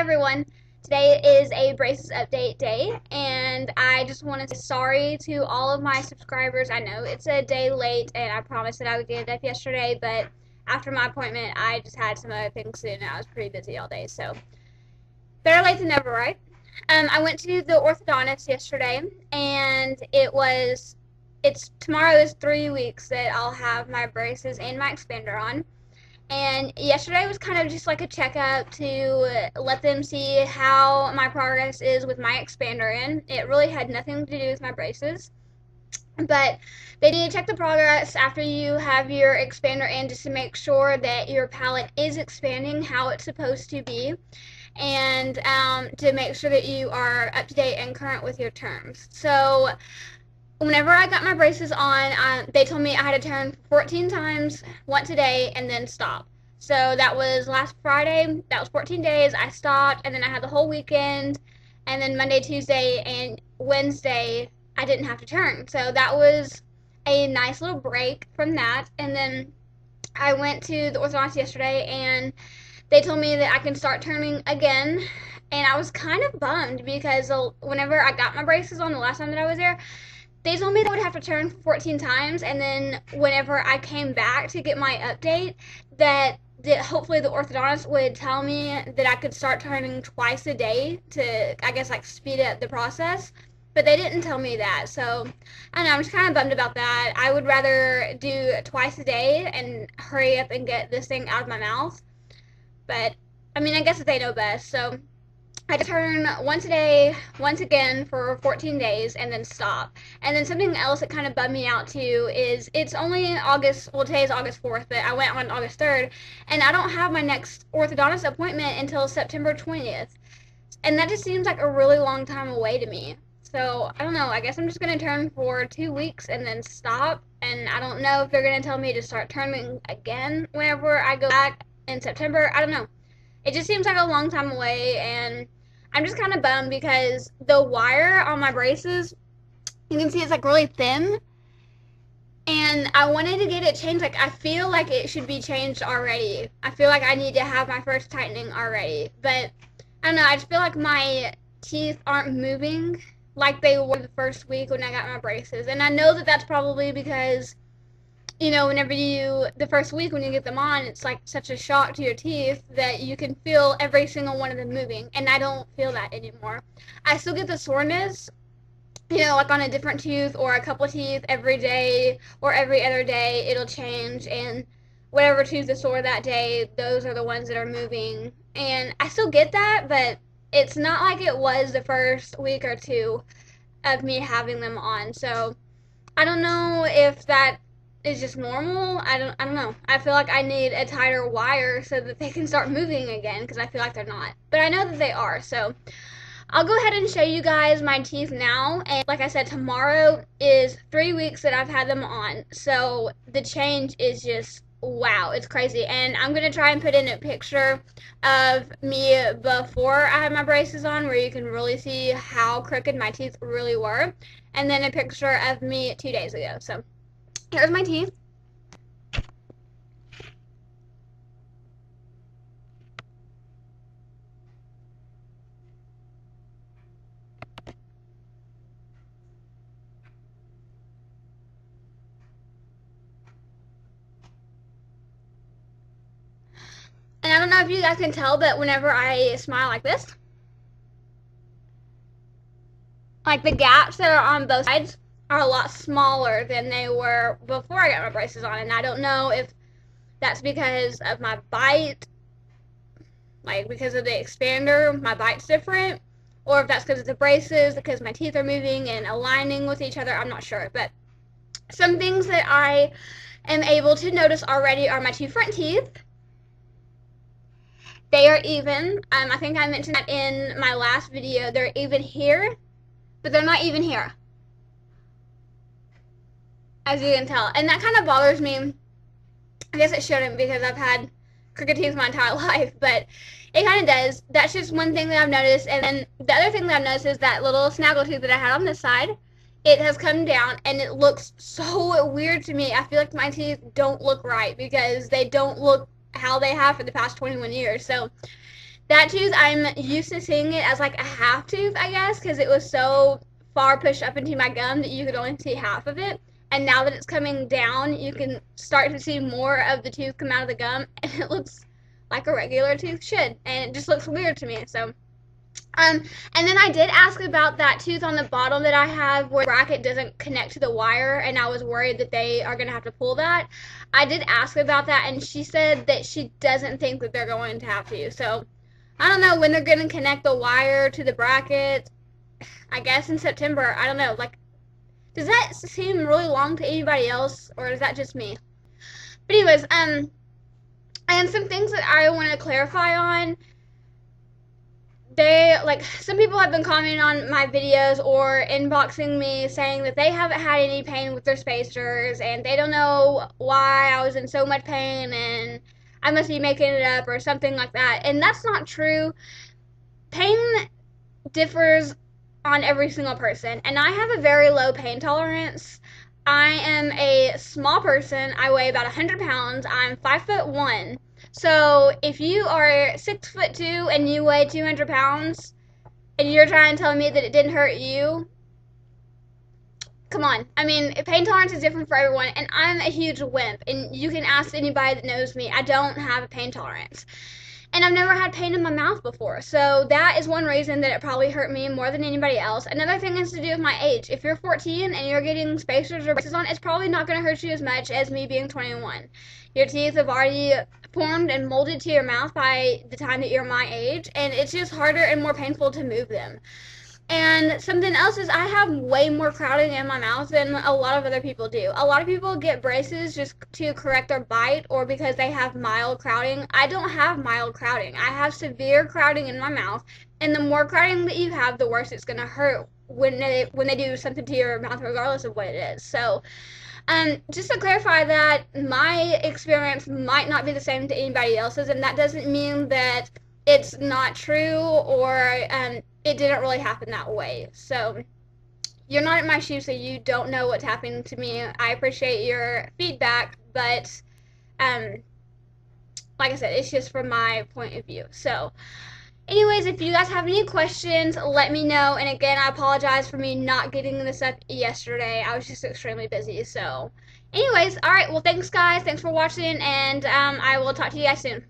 everyone. Today is a braces update day, and I just want to say sorry to all of my subscribers. I know it's a day late, and I promised that I would get it up yesterday, but after my appointment, I just had some other things to do, and I was pretty busy all day, so better late than never, right? I went to the orthodontist yesterday, and tomorrow is 3 weeks that I'll have my braces and my expander on. And yesterday was kind of just like a checkup to let them see how my progress is with my expander in. It really had nothing to do with my braces. But they need to check the progress after you have your expander in just to make sure that your palate is expanding how it's supposed to be. And to make sure that you are up to date and current with your terms. So whenever I got my braces on, they told me I had to turn 14 times once a day and then stop. So that was last Friday. That was 14 days. I stopped, and then I had the whole weekend, and then Monday, Tuesday, and Wednesday, I didn't have to turn. So that was a nice little break from that. And then I went to the orthodontist yesterday, and they told me that I can start turning again. And I was kind of bummed because whenever I got my braces on the last time that I was there, they told me that I would have to turn 14 times, and then whenever I came back to get my update, that hopefully the orthodontist would tell me that I could start turning twice a day to, I guess, like speed up the process. But they didn't tell me that, so I don't know, I'm just kind of bummed about that. I would rather do twice a day and hurry up and get this thing out of my mouth. But, I mean, I guess that they know best, so I turn once a day, once again for 14 days, and then stop. And then something else that kind of bummed me out too is it's only August, well, today is August 4th, but I went on August 3rd, and I don't have my next orthodontist appointment until September 20th. And that just seems like a really long time away to me. So, I don't know, I guess I'm just going to turn for 2 weeks and then stop. And I don't know if they're going to tell me to start turning again whenever I go back in September. I don't know. It just seems like a long time away, and I'm just kind of bummed because the wire on my braces, you can see it's like really thin, and I wanted to get it changed. Like, I feel like it should be changed already. I feel like I need to have my first tightening already, but I don't know, I just feel like my teeth aren't moving like they were the first week when I got my braces, and I know that that's probably because, you know, the first week when you get them on, it's like such a shock to your teeth that you can feel every single one of them moving, and I don't feel that anymore. I still get the soreness, you know, like on a different tooth or a couple of teeth every day or every other day, it'll change, and whatever tooth is sore that day, those are the ones that are moving, and I still get that, but it's not like it was the first week or two of me having them on, so I don't know if that is just normal. I don't know. I feel like I need a tighter wire so that they can start moving again, because I feel like they're not. But I know that they are, so I'll go ahead and show you guys my teeth now. And like I said, tomorrow is 3 weeks that I've had them on. So the change is just, wow, it's crazy. And I'm going to try and put in a picture of me before I had my braces on, where you can really see how crooked my teeth really were. And then a picture of me 2 days ago. So here's my teeth. And I don't know if you guys can tell, but whenever I smile like this, like the gaps that are on both sides are a lot smaller than they were before I got my braces on. And I don't know if that's because of my bite, like because of the expander, my bite's different, or if that's because of the braces, because my teeth are moving and aligning with each other. I'm not sure. But some things that I am able to notice already are my two front teeth. They are even. I think I mentioned that in my last video. They're even here, but they're not even here, as you can tell. And that kind of bothers me. I guess it shouldn't, because I've had crooked teeth my entire life, but it kind of does. That's just one thing that I've noticed. And then the other thing that I've noticed is that little snaggle tooth that I had on this side, it has come down, and it looks so weird to me. I feel like my teeth don't look right because they don't look how they have for the past 21 years. So That tooth, I'm used to seeing it as like a half tooth, I guess, because it was so far pushed up into my gum that you could only see half of it. And now that it's coming down, you can start to see more of the tooth come out of the gum, and it looks like a regular tooth should, and it just looks weird to me. So, and then I did ask about that tooth on the bottom that I have where the bracket doesn't connect to the wire, and I was worried that they are going to have to pull that. I did ask about that, and she said that she doesn't think that they're going to have to. So, I don't know when they're going to connect the wire to the bracket. I guess in September. I don't know. Like, does that seem really long to anybody else, or is that just me? But anyways, and some things that I want to clarify on. Some people have been commenting on my videos or inboxing me saying that they haven't had any pain with their spacers and they don't know why I was in so much pain and I must be making it up or something like that. And that's not true. Pain differs on every single person, and I have a very low pain tolerance. I am a small person. I weigh about 100 pounds. I'm 5'1". So if you are 6'2" and you weigh 200 pounds and you're trying to tell me that it didn't hurt you, come on. I mean, pain tolerance is different for everyone, and I'm a huge wimp. And you can ask anybody that knows me. I don't have a pain tolerance. And I've never had pain in my mouth before. So that is one reason that it probably hurt me more than anybody else. Another thing has to do with my age. If you're 14 and you're getting spacers or braces on, it's probably not going to hurt you as much as me being 21. Your teeth have already formed and molded to your mouth by the time that you're my age, and it's just harder and more painful to move them. And something else is I have way more crowding in my mouth than a lot of other people do. A lot of people get braces just to correct their bite or because they have mild crowding. I don't have mild crowding. I have severe crowding in my mouth, and the more crowding that you have, the worse it's going to hurt when they do something to your mouth, regardless of what it is. So, just to clarify that, my experience might not be the same to anybody else's, and that doesn't mean that it's not true or it didn't really happen that way. So you're not in my shoes, so you don't know what's happening to me. I appreciate your feedback, but like I said, it's just from my point of view. So anyways, if you guys have any questions, let me know. And again, I apologize for me not getting this up yesterday. I was just extremely busy. So anyways, alright, well thanks guys. Thanks for watching, and I will talk to you guys soon.